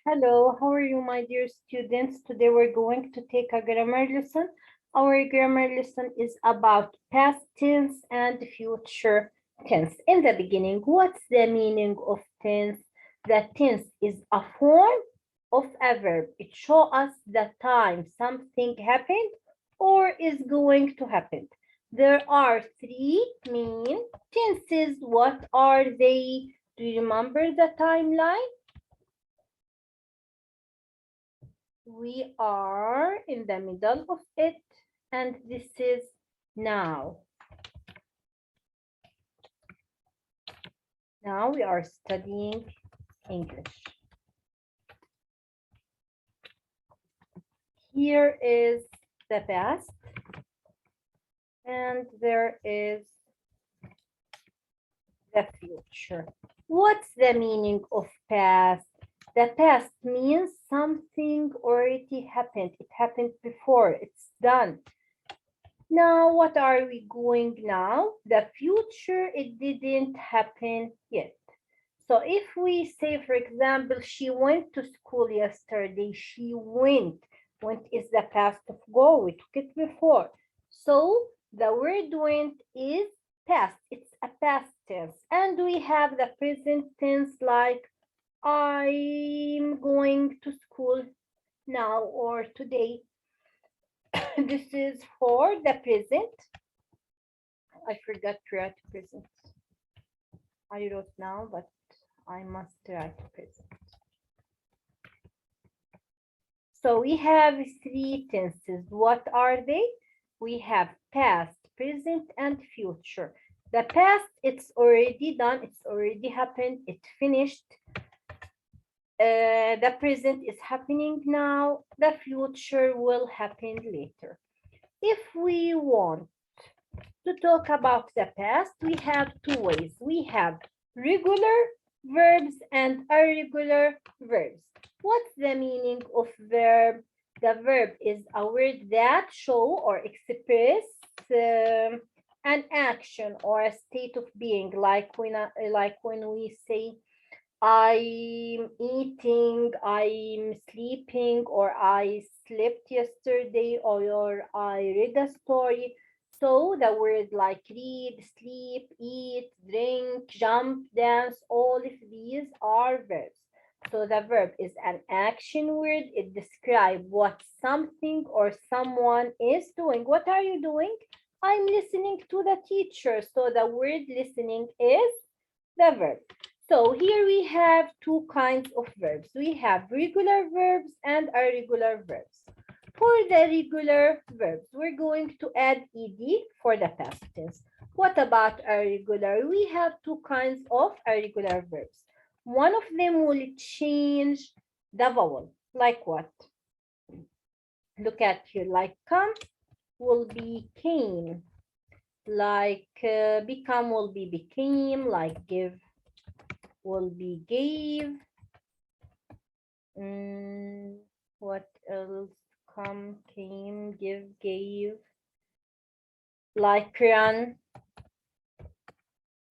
Hello, how are you, my dear students? Today we're going to take a grammar lesson. Our grammar lesson is about past tense and future tense. In the beginning, what's the meaning of tense? The tense is a form of a verb. It shows us the time something happened or is going to happen. There are three main tenses. What are they? Do you remember the timeline? We are in the middle of it, and this is now. Now we are studying English. Here is the past, and there is the future. What's the meaning of past? The past means something already happened. It happened before. It's done. Now, what are we going now? The future, it didn't happen yet. So if we say, for example, she went to school yesterday, she went. Went is the past of go. We took it before. So the word went is past. It's a past tense. And we have the present tense like I'm going to school now or today. This is for the present. I forgot to write present. I wrote now, but I must write present. So we have three tenses. What are they? We have past, present, and future. The past, it's already done. It's already happened. It finished. The present is happening now. The future will happen later. If we want to talk about the past, we have two ways. We have regular verbs and irregular verbs. What's the meaning of verb? The verb is a word that show or express an action or a state of being, like when we say I'm eating, I'm sleeping, or I slept yesterday, or I read a story. So the word like read, sleep, eat, drink, jump, dance, all of these are verbs. So the verb is an action word. It describes what something or someone is doing. What are you doing? I'm listening to the teacher. So the word listening is the verb. So here we have two kinds of verbs. We have regular verbs and irregular verbs. For the regular verbs, we're going to add ed for the past tense. What about irregular? We have two kinds of irregular verbs. One of them will change the vowel. Like what? Look at here. Like come will be came. Like become will be became. Like give will be gave. What else? Come, came, give, gave. Like ran,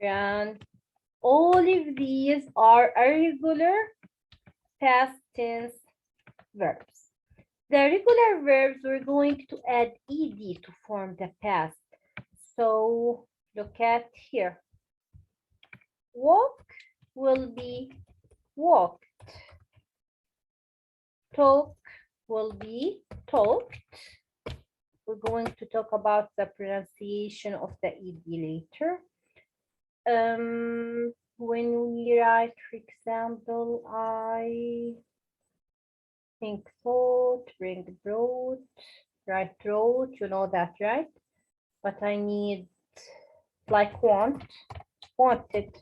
ran. All of these are irregular past tense verbs. The regular verbs, we're going to add ed to form the past. So look at here. Walk will be walked. Talk will be talked. We're going to talk about the pronunciation of the ed later. When we write, for example, I think thought, bring brought, write wrote, you know that, right? But I need like want, wanted,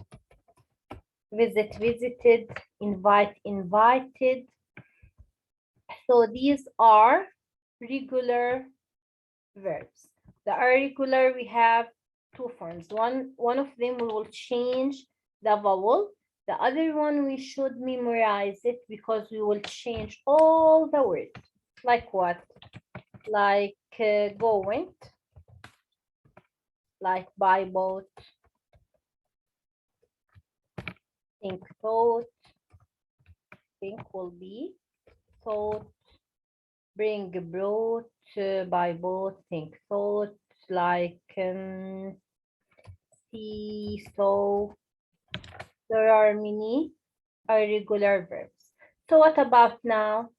visit, visited, invite, invited. So these are regular verbs. The irregular, we have two forms. One of them we will change the vowel. The other one we should memorize it because we will change all the words. Like what? Like go went, like buy bought, think thought, think will be thought, bring, brought, by boat, think, thought, like see, saw. There are many irregular verbs. So what about now?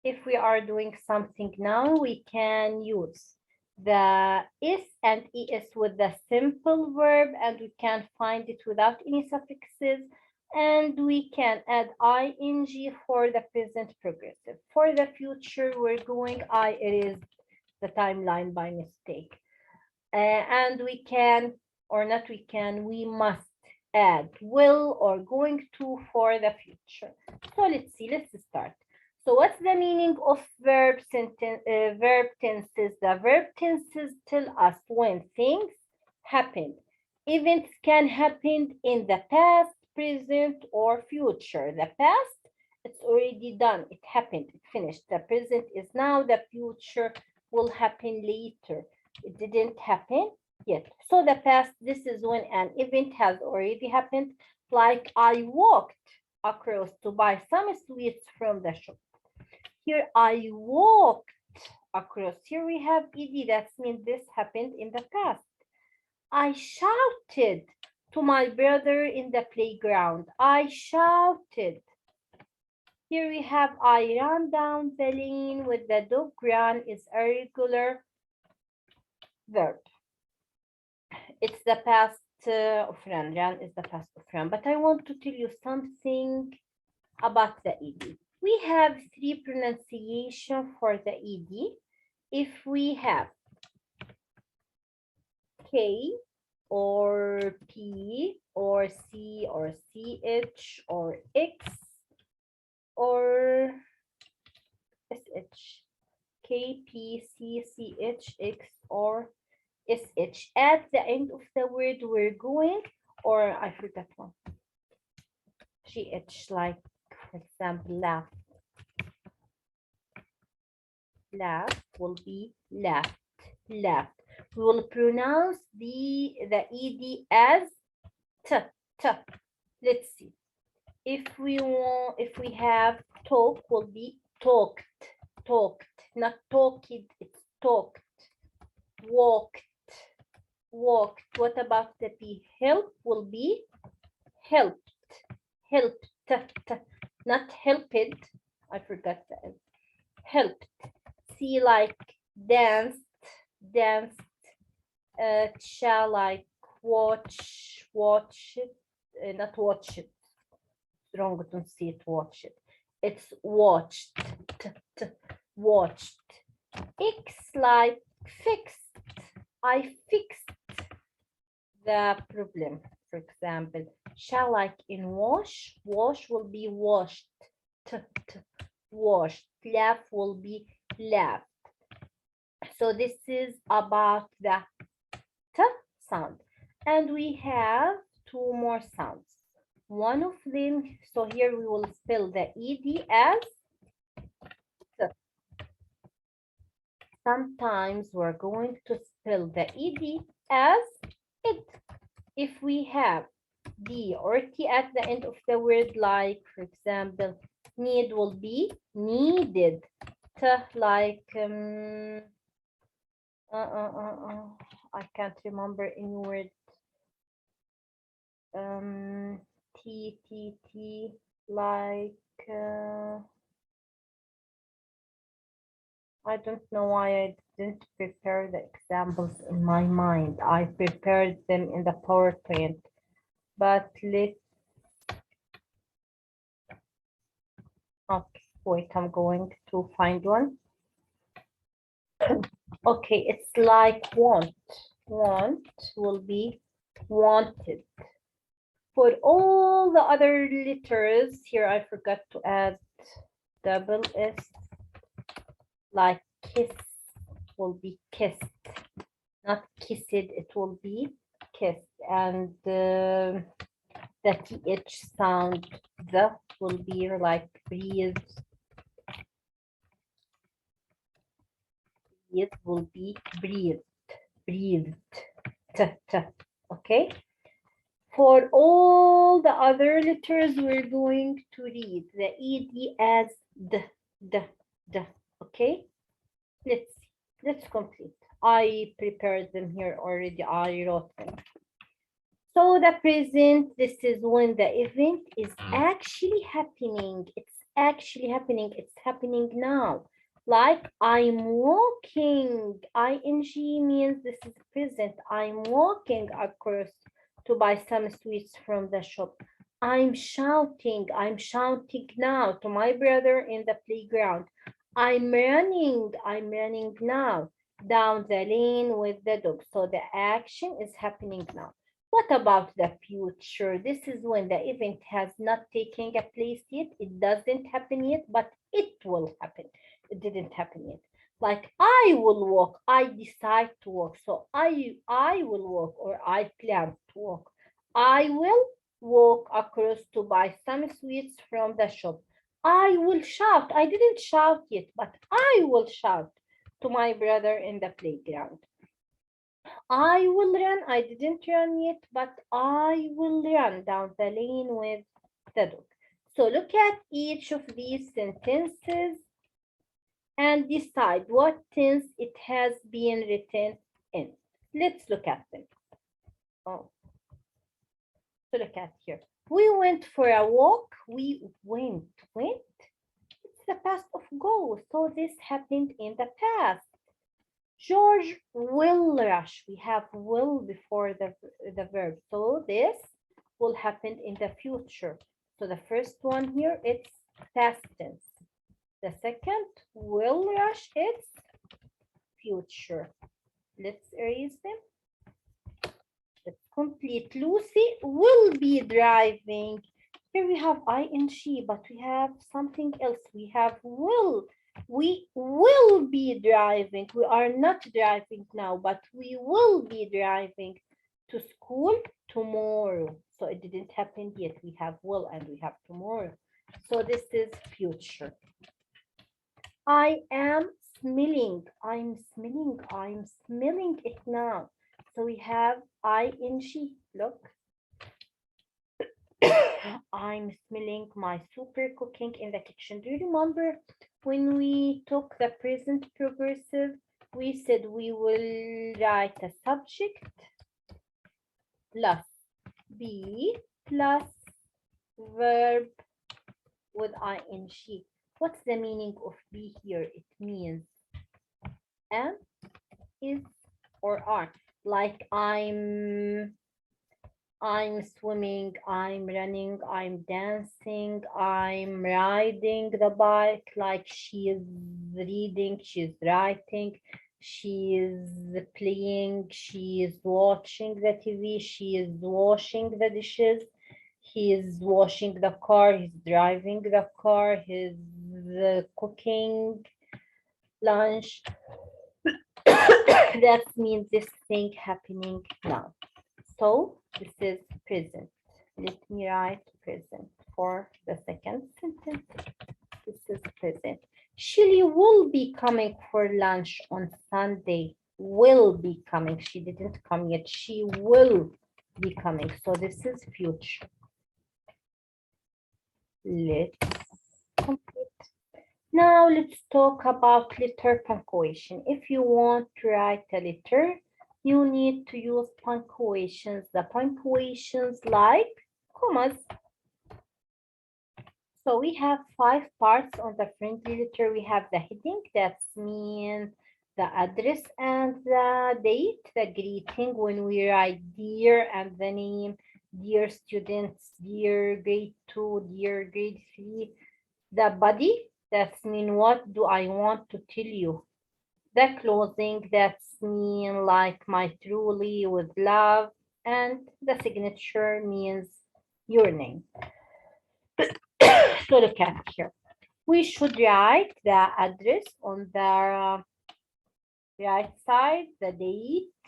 If we are doing something now, we can use the is and es with the simple verb, and we can find it without any suffixes, and we can add ing for the present progressive. For the future, we're going, I erased the timeline by mistake. And we can, or not we can, we must add will or going to for the future. So let's see, let's start. So what's the meaning of verb tenses? The verb tenses tell us when things happen. Events can happen in the past, present, or future. The past, it's already done. It happened. It finished. The present is now. The future will happen later. It didn't happen yet. So the past, this is when an event has already happened. Like I walked across to buy some sweets from the shop. Here I walked across. Here we have ed. That means this happened in the past. I shouted to my brother in the playground. I shouted. Here we have I ran down the lane with the dog. Ran is a regular verb. It's the past of ran. Ran is the past of ran. But I want to tell you something about the ed. We have three pronunciation for the ed. If we have K or P or C or CH or X or SH, K, P, C, CH, X or SH at the end of the word we're going, or I forgot one. GH, like for example, laugh. Laugh will be laughed, laughed. We will pronounce the ed as t, t. Let's see. If we have talk, will be talked, talked, not talked, it's talked. Walked, walked. What about the p? Help will be helped, helped, not helped. I forgot that. Helped. See, like danced, danced. Shall like watch, watch it, not watch it. Wrong, don't see it, watch it. It's watched, watched. X like fixed. I fixed the problem. For example, shall like in wash, wash will be washed, washed. Laugh will be laughed. So this is about the t sound. And we have two more sounds. One of them, so here we will spell the ed as t. Sometimes we're going to spell the ed as it. If we have d or t at the end of the word, like for example, need will be needed. T like I can't remember any word. T like I don't know why I didn't prepare the examples in my mind. I prepared them in the PowerPoint, but let's okay, wait, I'm going to find one. Okay, it's like want. Want will be wanted. For all the other letters here, I forgot to add double S. Like kiss will be kissed, not kissed, it will be kissed. And the th sound, the will be like breathe. It will be breathed, breathed. T, t. Okay. For all the other letters, we're going to read the ed as d. Okay, let's see. Let's complete. I prepared them here already. I wrote them. So the present, this is when the event is actually happening. It's actually happening. It's happening now. Like I'm walking. ing means this is present. I'm walking across to buy some sweets from the shop. I'm shouting. I'm shouting now to my brother in the playground. I'm running. I'm running now down the lane with the dog. So the action is happening now. What about the future? This is when the event has not taken a place yet. It doesn't happen yet, but it will happen. It didn't happen yet. Like I will walk. I decide to walk. So I will walk, or I plan to walk. I will walk across to buy some sweets from the shop. I will shout. I didn't shout yet, but I will shout to my brother in the playground. I will run. I didn't run yet, but I will run down the lane with the dog. So look at each of these sentences and decide what tense it has been written in. Let's look at them. Oh, so look at here. We went for a walk. We went. It's the past of go. So this happened in the past. George will rush. We have will before the verb. So this will happen in the future. So the first one here, it's past tense. The second, will rush, it's future. Let's erase them. Let's complete. Lucy will be driving. Here we have ing, but we have something else. We have will. We will be driving. We are not driving now, but we will be driving to school tomorrow. So it didn't happen yet. We have will and we have tomorrow. So this is future. I am smelling. I'm smelling it now. So we have ing. Look. I'm smelling my super cooking in the kitchen. Do you remember when we took the present progressive, we said we will write a subject plus be plus verb with ing. What's the meaning of be here? It means am, is, or are. Like I'm swimming, I'm running, I'm dancing, I'm riding the bike, like she is reading, she's writing, she is playing, she is watching the TV, she is washing the dishes, he is washing the car, he's driving the car, he's cooking lunch. That means this thing happening now. So this is present. Let me write present for the second sentence. This is present. Shelly will be coming for lunch on Sunday. Will be coming. She didn't come yet. She will be coming. So this is future. Let's complete. Now let's talk about letter punctuation. If you want to write a letter, you need to use punctuations. The punctuations like commas. So we have 5 parts on the friendly letter. We have the heading, that means the address and the date, the greeting when we write dear and the name, dear students, dear grade 2, dear grade 3. The body, that's mean what do I want to tell you. The closing, that's mean like my truly with love, and the signature means your name. So look at here. We should write the address on the right side, the date.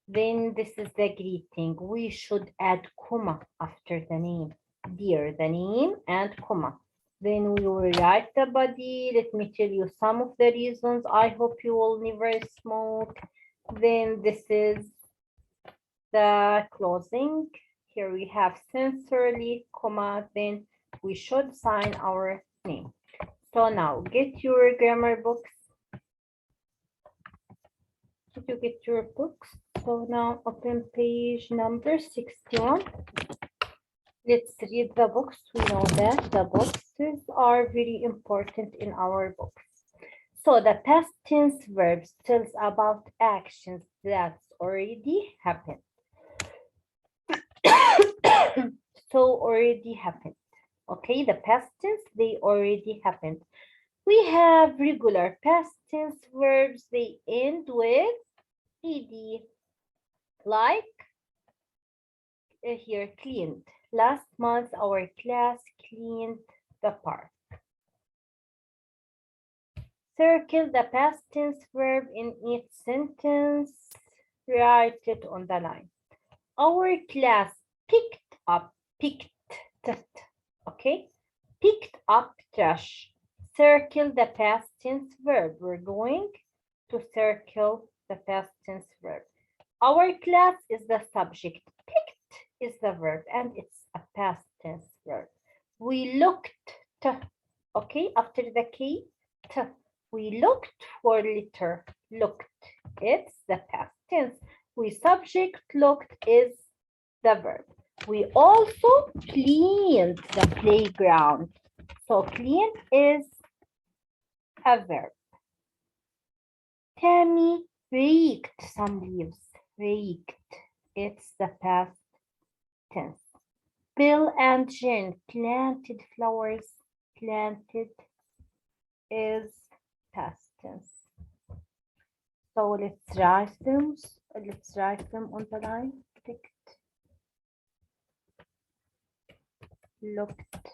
Then this is the greeting. We should add comma after the name. Dear, the name and comma. Then we will write the body. Let me tell you some of the reasons. I hope you will never smoke. Then this is the closing. Here we have sincerely, comma, then we should sign our name. So now get your grammar books. Did you get your books? So now open page number 61. Let's read the books. We know that the boxes are very important in our books. So the past tense verbs tells about actions that's already happened. So already happened. Okay, the past tense, they already happened. We have regular past tense verbs, they end with ed, like here, cleaned. Last month, our class cleaned the park. Circle the past tense verb in each sentence. Write it on the line. Our class picked up, okay? Picked up trash. Circle the past tense verb. We're going to circle the past tense verb. Our class is the subject. Picked is the verb, and it's a past tense verb. We looked, okay? After the K, we looked for letter. Looked. It's the past tense. We subject looked is the verb. We also cleaned the playground. So clean is a verb. Tammy raked some leaves. Raked. It's the past tense. Bill and Jen planted flowers. Planted is past tense. So let's write them. Let's write them on the line. Picked. Looked.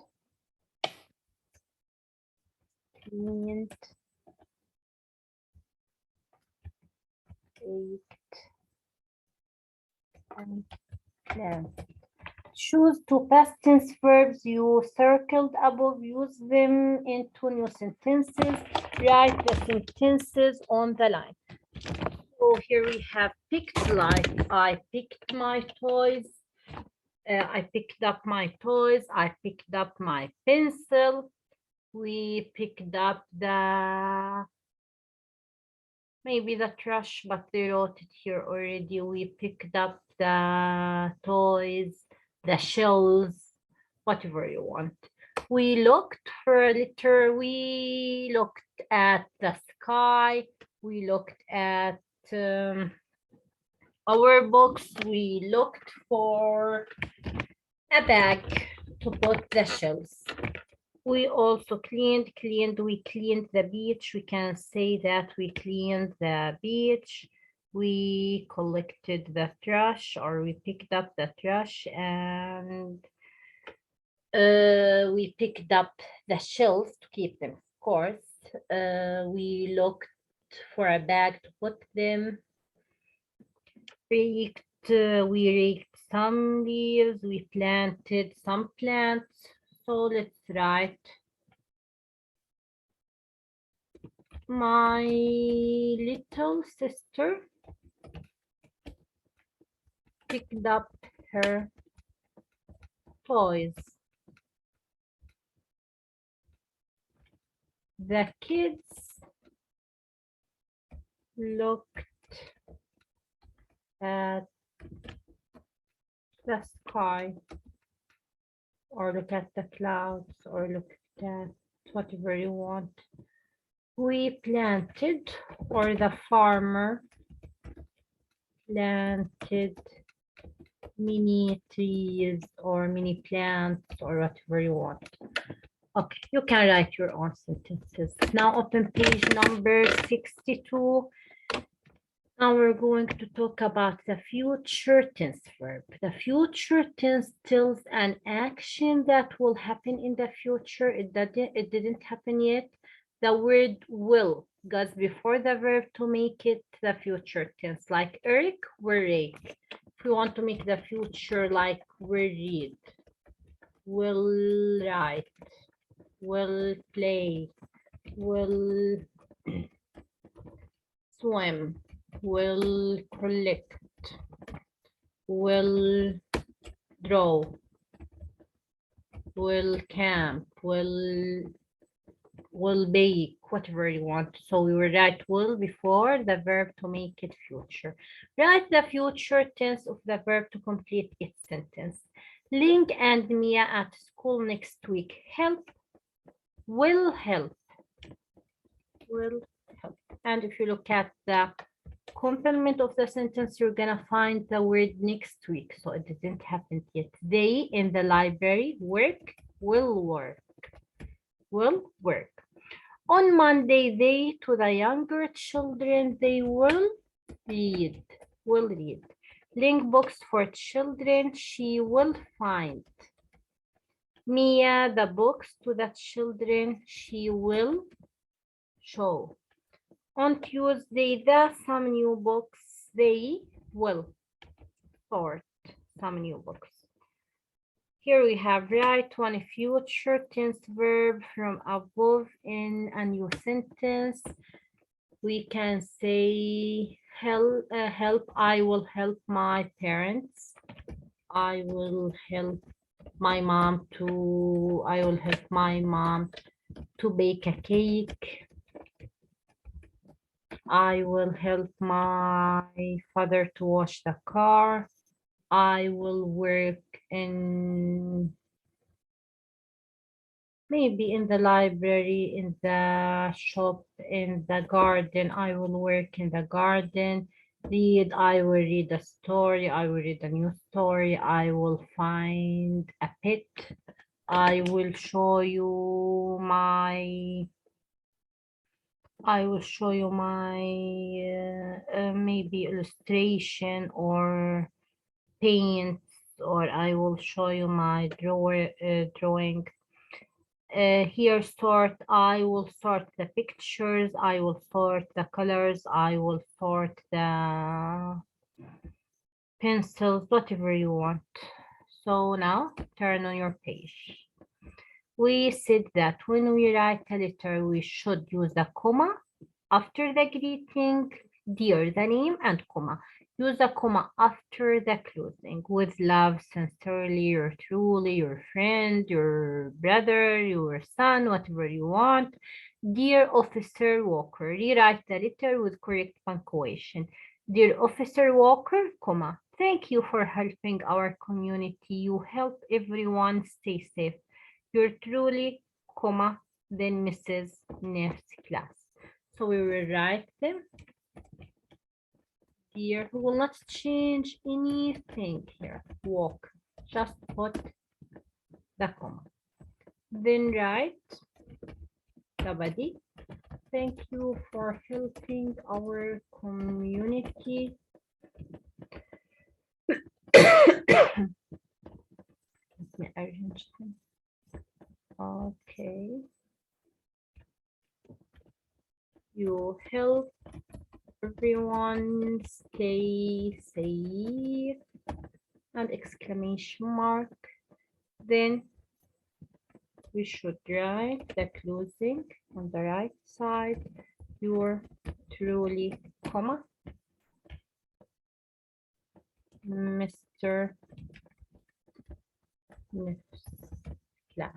Cleaned. Baked. And planted. Choose two past tense verbs you circled above. Use them into new sentences. Write the sentences on the line. So here we have picked, like I picked my toys. I picked up my toys. I picked up my pencil. We picked up maybe the trash, but they wrote it here already. We picked up the toys, the shells, whatever you want. We looked for a letter. We looked at the sky. We looked at our books. We looked for a bag to put the shells. We also cleaned, we cleaned the beach. We can say that we cleaned the beach. We collected the trash, or we picked up the trash, and we picked up the shells to keep them, of course. We looked for a bag to put them. We raked some leaves. We planted some plants. So let's write my little sister picked up her toys. The kids looked at the sky, or look at the clouds, or look at whatever you want. We planted, or the farmer planted mini trees or mini plants or whatever you want. Okay, you can write your own sentences. Now open page number 62. Now we're going to talk about the future tense verb. The future tense tells an action that will happen in the future. It didn't happen yet. The word will goes before the verb to make it the future tense. Like Eric, will rake. If we want to make the future like will read, will write, will play, will swim, will collect, will draw, will camp, will bake, whatever you want. So we will write will before the verb to make it future. Write the future tense of the verb to complete its sentence. Ling and Mia at school next week. Help, will help, will help. And if you look at the complement of the sentence, you're gonna find the word next week. So it didn't happen yet. They in the library work, will work, will work. On Monday, they to the younger children, they will read, will read. Link books for children, she will find. Mia, the books to the children, she will show. On Tuesday, some new books, they will sort some new books. Here we have write one future tense verb from above in a new sentence. We can say help, I will help my parents. I will help my mom to bake a cake. I will help my father to wash the car. I will work maybe in the library, in the shop, in the garden. I will work in the garden. Read, I will read a story. I will read a new story. I will find a pet. I will show you my maybe illustration or paint, or I will show you my drawing. Here sort, I will sort the pictures, I will sort the colors, I will sort the pencils, whatever you want. So now turn on your page. We said that when we write a letter, we should use a comma after the greeting, dear, the name, and comma. Use a comma after the closing. With love, sincerely, your truly, your friend, your brother, your son, whatever you want. Dear Officer Walker, rewrite the letter with correct punctuation. Dear Officer Walker, comma, thank you for helping our community. You help everyone stay safe. You're truly, comma, then Mrs. Neff's class. So we will write them here. We will not change anything here. Walk. Just put the comma. Then write the body. Thank you for helping our community. Okay. You help everyone stay safe and exclamation mark. Then we should write the closing on the right side. Your truly, comma, Mr. Neff's class.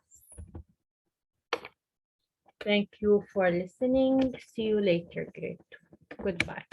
Thank you for listening. See you later, grade 2. Goodbye.